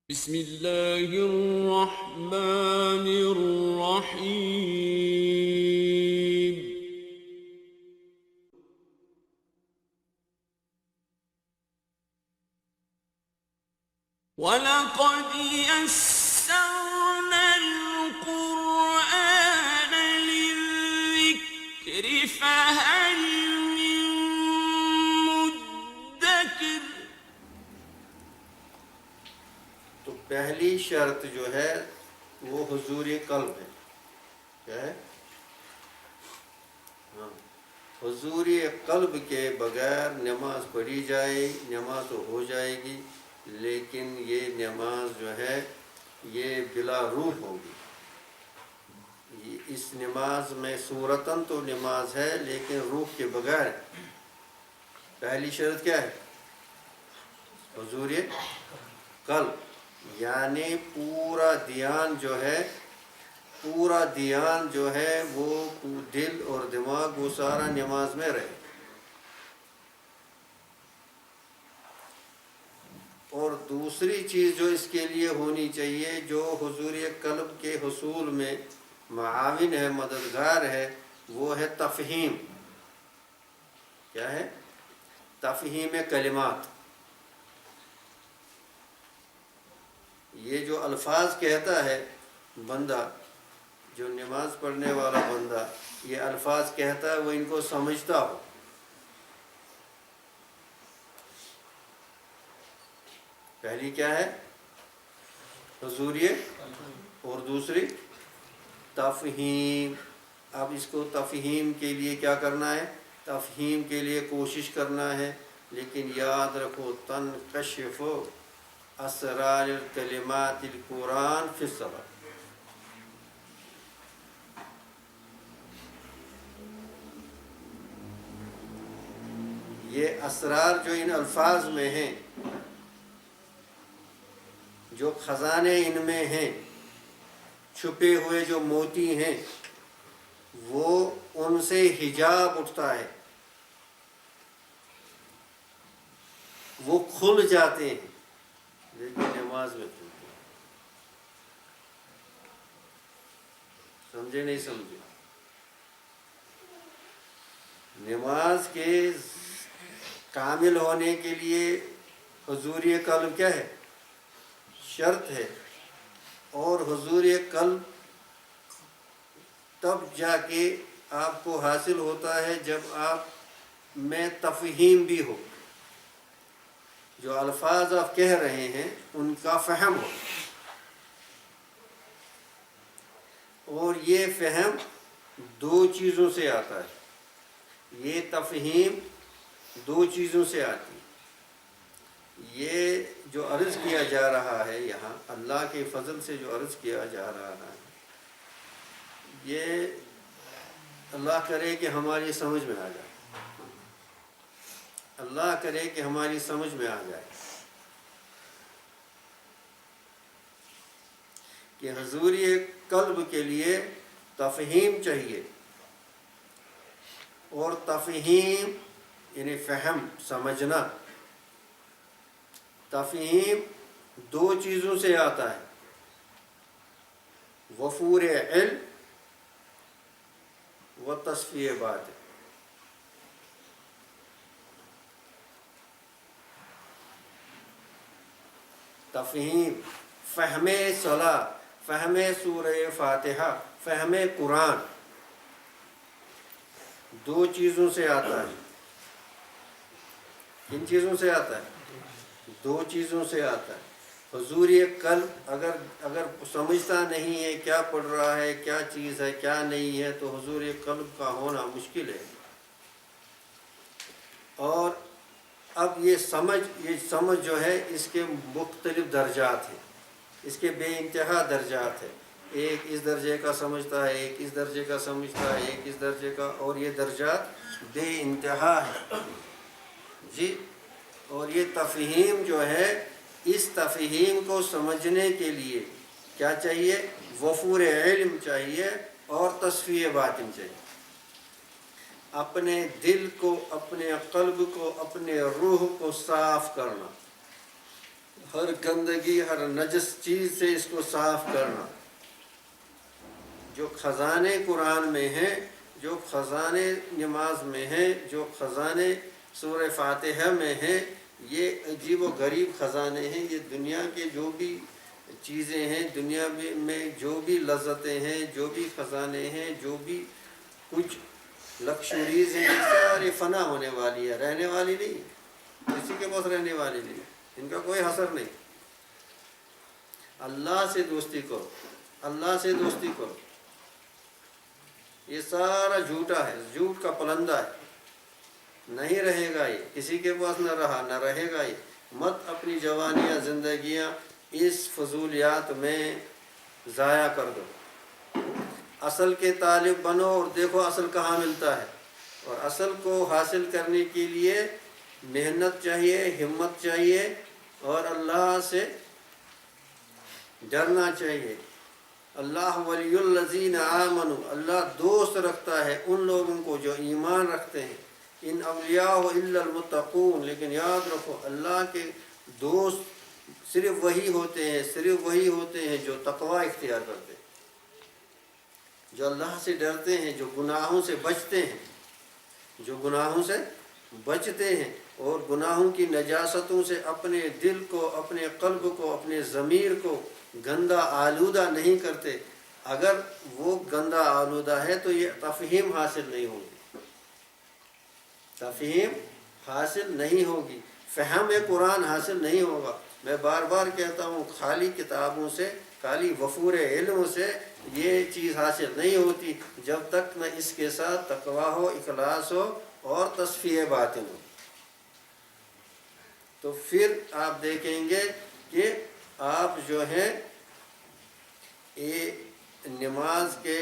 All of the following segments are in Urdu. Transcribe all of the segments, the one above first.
بسم اللہ الرحمن الرحیم وَلَقَدْ يَسَّرْنَا الْقُرْآنَ لِلذِّكْرِ فَهَلْ مِن مُّدَّكِرٍ۔ تو پہلی شرط جو ہے وہ حضور قلب ہے۔ کیا ہے؟ حضور قلب کے بغیر نماز پڑھی جائے، نماز تو ہو جائے گی لیکن یہ نماز جو ہے یہ بلا روح ہوگی۔ اس نماز میں صورتاً تو نماز ہے لیکن روح کے بغیر۔ پہلی شرط کیا ہے؟ حضور قلب، یعنی پورا دھیان جو ہے وہ دل اور دماغ وہ سارا نماز میں رہے۔ اور دوسری چیز جو اس کے لیے ہونی چاہیے، جو حضور قلب کے حصول میں معاون ہے، مددگار ہے، وہ ہے تفہیم۔ کیا ہے؟ تفہیم کلمات۔ یہ جو الفاظ کہتا ہے بندہ، جو نماز پڑھنے والا بندہ یہ الفاظ کہتا ہے، وہ ان کو سمجھتا ہو۔ پہلی کیا ہے؟ حضوریت، اور دوسری تفہیم۔ اب اس کو تفہیم کے لیے کیا کرنا ہے؟ تفہیم کے لیے کوشش کرنا ہے، لیکن یاد رکھو تنکشف اسرار کلمات القرآن فی الصلاۃ۔ یہ اسرار جو ان الفاظ میں ہیں، جو خزانے ان میں ہیں، چھپے ہوئے جو موتی ہیں، وہ ان سے حجاب اٹھتا ہے، وہ کھل جاتے ہیں، لیکن نماز میں کھلتے ہیں۔ سمجھے نہیں سمجھے؟ نماز کے کامل ہونے کے لیے حضور قلب کیا ہے؟ شرط ہے۔ اور حضور قلب تب جا کے آپ کو حاصل ہوتا ہے جب آپ میں تفہیم بھی ہو، جو الفاظ آپ کہہ رہے ہیں ان کا فہم ہو۔ اور یہ فہم دو چیزوں سے آتا ہے، یہ تفہیم دو چیزوں سے آتی ہے۔ یہ جو عرض کیا جا رہا ہے یہاں، اللہ کے فضل سے جو عرض کیا جا رہا ہے، یہ اللہ کرے کہ ہماری سمجھ میں آ جائے۔ اللہ کرے کہ ہماری سمجھ میں آ جائے کہ حضور قلب کے لیے تفہیم چاہیے، اور تفہیم یعنی فہم، سمجھنا۔ تفہیم دو چیزوں سے آتا ہے، وفور علم و تصفیہ باطن۔ تفہیم، فہم صلاح، فہم سورہ فاتحہ، فہم قرآن، دو چیزوں سے آتا ہے۔ کن چیزوں سے آتا ہے؟ دو چیزوں سے آتا ہے۔ حضور قلب اگر سمجھتا نہیں ہے کیا پڑھ رہا ہے، کیا چیز ہے، کیا نہیں ہے، تو حضور قلب کا ہونا مشکل ہے۔ اور اب یہ سمجھ جو ہے اس کے مختلف درجات ہیں، اس کے بے انتہا درجات ہیں۔ ایک اس درجے کا سمجھتا ہے، ایک اس درجے کا سمجھتا ہے، ایک اس درجے کا، اور یہ درجات بے انتہا ہے جی۔ اور یہ تفہیم جو ہے، اس تفہیم کو سمجھنے کے لیے کیا چاہیے؟ وفور علم چاہیے اور تصفیہ باطن چاہیے۔ اپنے دل کو، اپنے قلب کو، اپنے روح کو صاف کرنا۔ ہر گندگی ہر نجس چیز سے اس کو صاف کرنا. جو خزانے قرآن میں ہیں، جو خزانے نماز میں ہیں، جو خزانے سورہ فاتحہ میں ہیں، یہ عجیب و غریب خزانے ہیں. یہ دنیا کے جو بھی چیزیں ہیں، دنیا میں جو بھی لذتیں ہیں، جو بھی خزانے ہیں، جو بھی کچھ لکشریز ہیں، یہ ساری فنا ہونے والی ہے، رہنے والی نہیں. کسی کے پاس رہنے والی نہیں، ان کا کوئی حصر نہیں. اللہ سے دوستی کرو، اللہ سے دوستی کرو. یہ سارا جھوٹا ہے، جھوٹ کا پلندہ ہے، نہیں رہے گا. یہ کسی کے پاس نہ رہا نہ رہے گا. یہ مت اپنی جوانیاں زندگیاں اس فضولیات میں ضائع کر دو. اصل کے طالب بنو اور دیکھو اصل کہاں ملتا ہے. اور اصل کو حاصل کرنے کے لیے محنت چاہیے، ہمت چاہیے، اور اللہ سے ڈرنا چاہیے. اللہ ولی الذین آمنوا، اللہ دوست رکھتا ہے ان لوگوں کو جو ایمان رکھتے ہیں. ان اولیاء الا المتقون، لیکن یاد رکھو اللہ کے دوست صرف وہی ہوتے ہیں، صرف وہی ہوتے ہیں جو تقوی اختیار کرتے ہیں، جو اللہ سے ڈرتے ہیں، جو گناہوں سے بچتے ہیں، جو گناہوں سے بچتے ہیں اور گناہوں کی نجاستوں سے اپنے دل کو، اپنے قلب کو، اپنے ضمیر کو گندا آلودہ نہیں کرتے. اگر وہ گندا آلودہ ہے تو یہ تفہیم حاصل نہیں ہوگی، تفہیم حاصل نہیں ہوگی، فہم قرآن حاصل نہیں ہوگا. میں بار بار کہتا ہوں، خالی کتابوں سے، خالی وفور علم سے یہ چیز حاصل نہیں ہوتی جب تک نہ اس کے ساتھ تقویٰ ہو، اخلاص ہو اور تصفیہ باطن ہو. تو پھر آپ دیکھیں گے کہ آپ جو ہیں یہ نماز کے،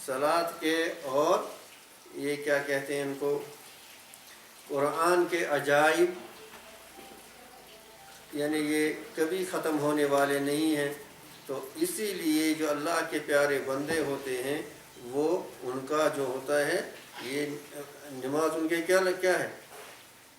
صلاۃ کے، اور یہ کیا کہتے ہیں ان کو، قرآن کے عجائب، یعنی یہ کبھی ختم ہونے والے نہیں ہیں. تو اسی لیے جو اللہ کے پیارے بندے ہوتے ہیں وہ ان کا جو ہوتا ہے یہ نماز ان کے کیا ہے،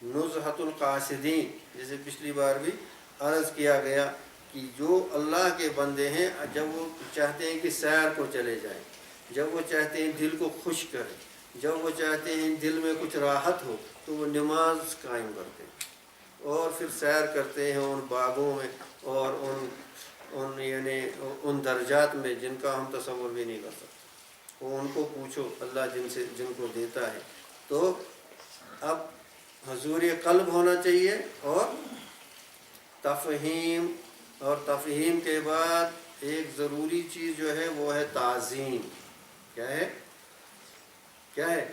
نزہۃ القاصدین. جیسے پچھلی بار بھی عرض کیا گیا کہ جو اللہ کے بندے ہیں جب وہ چاہتے ہیں کہ سیر کو چلے جائیں، جب وہ چاہتے ہیں دل کو خوش کریں، جب وہ چاہتے ہیں دل میں کچھ راحت ہو، تو وہ نماز قائم کرتے ہیں اور پھر سیر کرتے ہیں ان باغوں میں اور یعنی ان درجات میں جن کا ہم تصور بھی نہیں کر سکتے. وہ ان کو پوچھو، اللہ جن کو دیتا ہے. تو اب حضور قلب ہونا چاہیے اور تفہیم، اور تفہیم کے بعد ایک ضروری چیز جو ہے وہ ہے تعظیم. کیا ہے؟ کیا ہے؟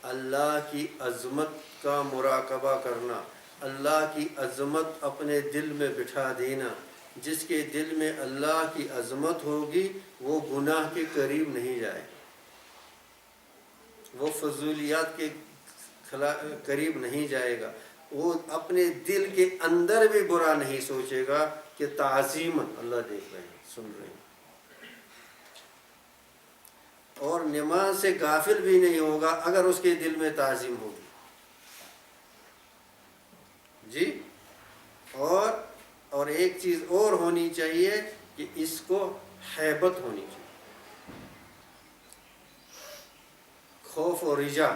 اللہ کی عظمت کا مراقبہ کرنا، اللہ کی عظمت اپنے دل میں بٹھا دینا. جس کے دل میں اللہ کی عظمت ہوگی وہ گناہ کے قریب نہیں جائے، وہ فضولیات کے قریب نہیں جائے گا. وہ اپنے دل کے اندر بھی برا نہیں سوچے گا کہ تعظیماً اللہ دیکھ رہے ہیں، سن رہے ہیں. اور نماز سے غافل بھی نہیں ہوگا اگر اس کے دل میں تعظیم ہوگی. جی، اور ایک چیز اور ہونی چاہیے کہ اس کو ہیبت ہونی چاہیے، خوف و رجا.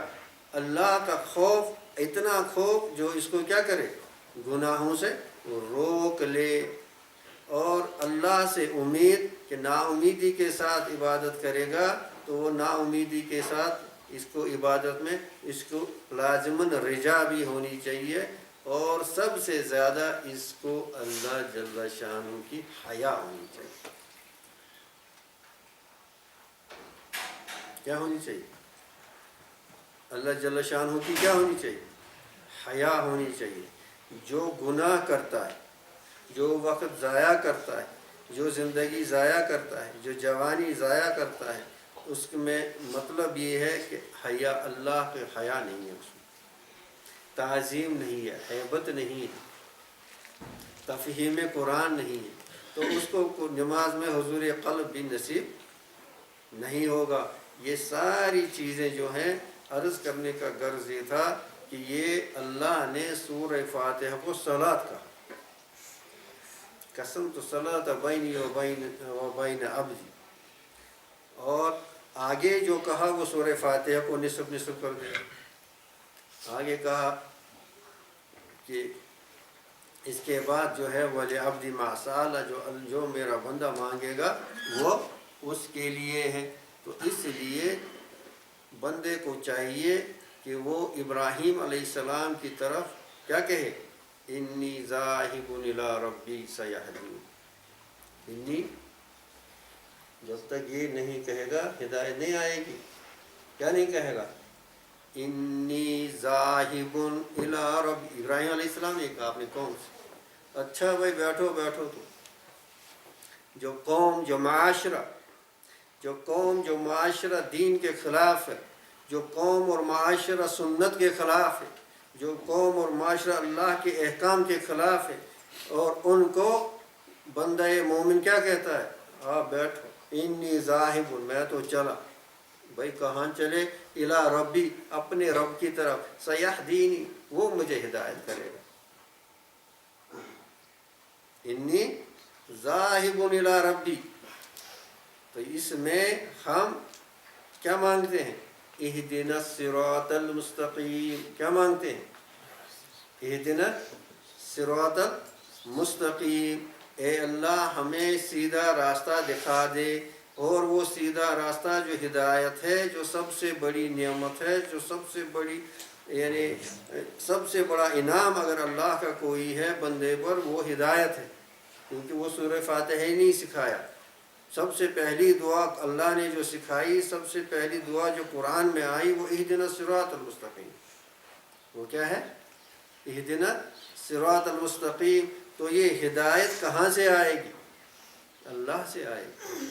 اللہ کا خوف، اتنا خوف جو اس کو کیا کرے، گناہوں سے روک لے. اور اللہ سے امید کہ نا امیدی کے ساتھ عبادت کرے گا تو وہ نا امیدی کے ساتھ اس کو عبادت میں اس کو لازماً رجا بھی ہونی چاہیے. اور سب سے زیادہ اس کو اللہ جل شانہ کی حیا ہونی چاہیے. کیا ہونی چاہیے؟ اللہ جل شانہ کی کیا ہونی چاہیے؟ حیا ہونی چاہیے. جو گناہ کرتا ہے، جو وقت ضائع کرتا ہے، جو زندگی ضائع کرتا ہے، جو جوانی ضائع کرتا ہے، اس میں مطلب یہ ہے کہ حیا، اللہ کے حیا نہیں ہے، اس میں تعظیم نہیں ہے، ہیبت نہیں ہے، تفہیم قرآن نہیں ہے. تو اس کو نماز میں حضور قلب بھی نصیب نہیں ہوگا. یہ ساری چیزیں جو ہیں، عرض کرنے کا غرض یہ تھا کہ یہ اللہ نے سورہ فاتحہ کو صلاۃ کہا. قسمت الصلاۃ بینی و بین عبدی. اور آگے جو کہا وہ سورہ فاتحہ کو نصف نصف کر دیا. آگے کہا کہ اس کے بعد جو ہے وَلِعَبْدِ مَا سَأَلَ، جو میرا بندہ مانگے گا وہ اس کے لیے ہے. تو اس لیے بندے کو چاہیے کہ وہ ابراہیم علیہ السلام کی طرف کیا کہے، انی ذاہب الی ربی سیہدین. انی، جب تک یہ نہیں کہے گا ہدایت نہیں آئے گی. کیا نہیں کہے گا؟ انی ذاہب الی ربی. ابراہیم علیہ السلام نے کہا اپنی قوم سے. اچھا بھائی بیٹھو تو جو قوم جو معاشرہ دین کے خلاف ہے، جو قوم اور معاشرہ سنت کے خلاف ہے، جو قوم اور معاشرہ اللہ کے احکام کے خلاف ہے، اور ان کو بندہ مومن کیا کہتا ہے؟ آپ بیٹھو، انی ذاہب، میں تو چلا. بھائی کہاں چلے؟ الی ربی، اپنے رب کی طرف. سیہدینی، وہ مجھے ہدایت کرے گا. انی ذاہب الی ربی. تو اس میں ہم کیا مانگتے ہیں؟ اہدنا الصراط المستقیم. کیا مانگتے ہیں؟ اہدنا الصراط المستقیم. اے اللہ ہمیں سیدھا راستہ دکھا دے. اور وہ سیدھا راستہ جو ہدایت ہے، جو سب سے بڑی نعمت ہے، جو سب سے بڑی یعنی سب سے بڑا انعام اگر اللہ کا کوئی ہے بندے پر وہ ہدایت ہے. کیونکہ وہ سورہ فاتحہ ہی نہیں سکھایا. سب سے پہلی دعا اللہ نے جو سکھائی، سب سے پہلی دعا جو قرآن میں آئی وہ اہدنا الصراط المستقیم. وہ کیا ہے؟ اہدنا الصراط المستقیم. تو یہ ہدایت کہاں سے آئے گی؟ اللہ سے آئے گی.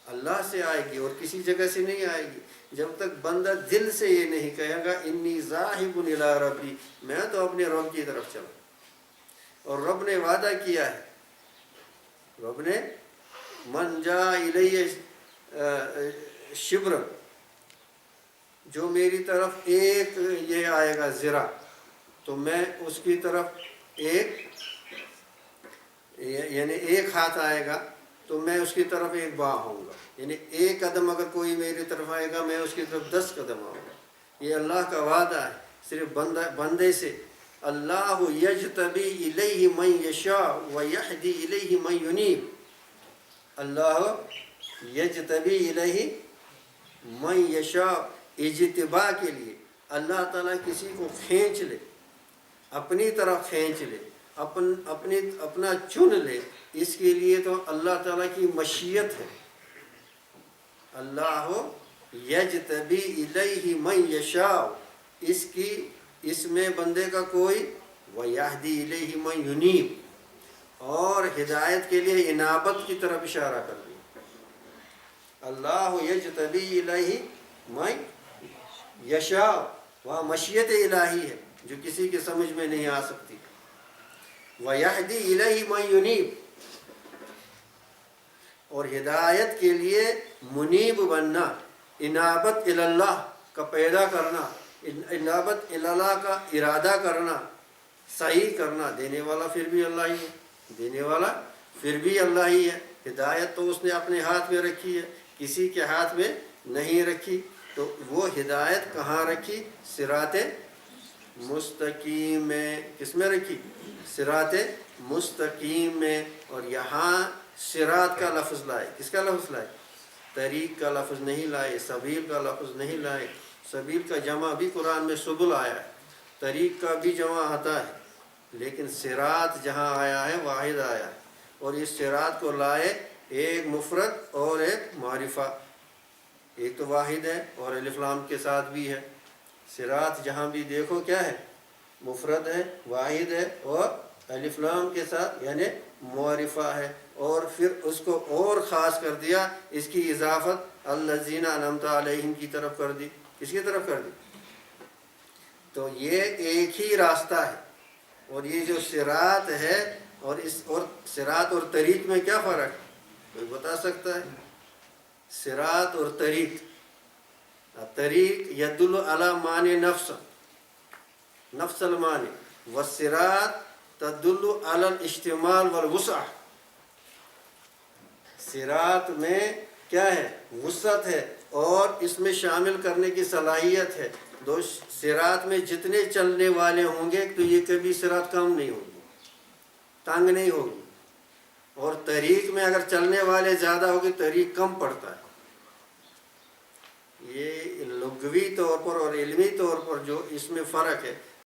اللہ سے آئے گی اور کسی جگہ سے نہیں آئے گی. جب تک بندہ دل سے یہ نہیں کہے گا انی ذاہب الی ربی، میں تو اپنے رب کی طرف چلا. اور رب نے وعدہ کیا ہے، رب نے من جا الی شبر، جو میری طرف ایک یہ آئے گا ذرا، تو میں اس کی طرف یعنی ایک ہاتھ آئے گا تو میں اس کی طرف ایک باں ہوں گا. یعنی ایک قدم اگر کوئی میری طرف آئے گا میں اس کی طرف 10 قدم آؤں گا. یہ اللہ کا وعدہ ہے صرف بندے سے. اللہ یجتبی الیہ من یشاء ویہدی الیہ من ینیب. اللہ یجتبی الیہ من یشاء. اجتباء کے لیے اللہ تعالیٰ کسی کو کھینچ لے، اپنی طرف کھینچ لے، اپنا چن لے. اس کے لیے تو اللہ تعالیٰ کی مشیت ہے. اللہ یجتبی الیہ من یشاء، اس میں بندے کا کوئی ویہدی الیہ من ینیب، اور ہدایت کے لیے انابت کی طرف اشارہ کر دیا. اللہ یجتبی الیہ من یشاء، وہاں مشیت الہی ہے جو کسی کے سمجھ میں نہیں آ سکتی. ویہدی الیہ من ینیب، اور ہدایت کے لیے منیب بننا، انابت اللہ کا پیدا کرنا، انابت اللہ کا ارادہ کرنا، صحیح کرنا. دینے والا پھر بھی اللہ ہی ہے، ہدایت تو اس نے اپنے ہاتھ میں رکھی ہے، کسی کے ہاتھ میں نہیں رکھی. تو وہ ہدایت کہاں رکھی؟ صراط مستقیم میں. کس میں رکھی؟ صراط مستقیم میں. اور یہاں صراط کا لفظ لائے. کس کا لفظ لائے؟ طریق کا لفظ نہیں لائے، سبیل کا لفظ نہیں لائے. سبیل کا جمع بھی قرآن میں سبل آیا ہے، طریق کا بھی جمع آتا ہے، لیکن صراط جہاں آیا ہے واحد آیا ہے. اور اس صراط کو لائے ایک مفرد اور ایک معرفہ. ایک تو واحد ہے اور الف لام کے ساتھ بھی ہے. صراط جہاں بھی دیکھو کیا ہے؟ مفرد ہے، واحد ہے اور الف لام کے ساتھ یعنی معرفہ ہے. اور پھر اس کو اور خاص کر دیا، اس کی اضافت الذین انعمت علیہم کی طرف کر دی. کس کی طرف کر دی؟ تو یہ ایک ہی راستہ ہے. اور یہ جو صراط ہے اور صراط اور طریق میں کیا فرق ہے؟ کوئی بتا سکتا ہے؟ صراط اور طریق يدل على معنی نفس المعنی، والصراط تدل علی الاجتمال والوسع. صراط میں کیا ہے؟ وسعت ہے اور اس میں شامل کرنے کی صلاحیت ہے. صراط میں جتنے چلنے والے ہوں گے تو یہ کبھی صراط کم نہیں ہوگی، تنگ نہیں ہوگی. اور طریق میں اگر چلنے والے زیادہ ہوگی طریق کم پڑتا ہے. یہ لغوی طور پر اور علمی طور پر جو اس میں فرق ہے.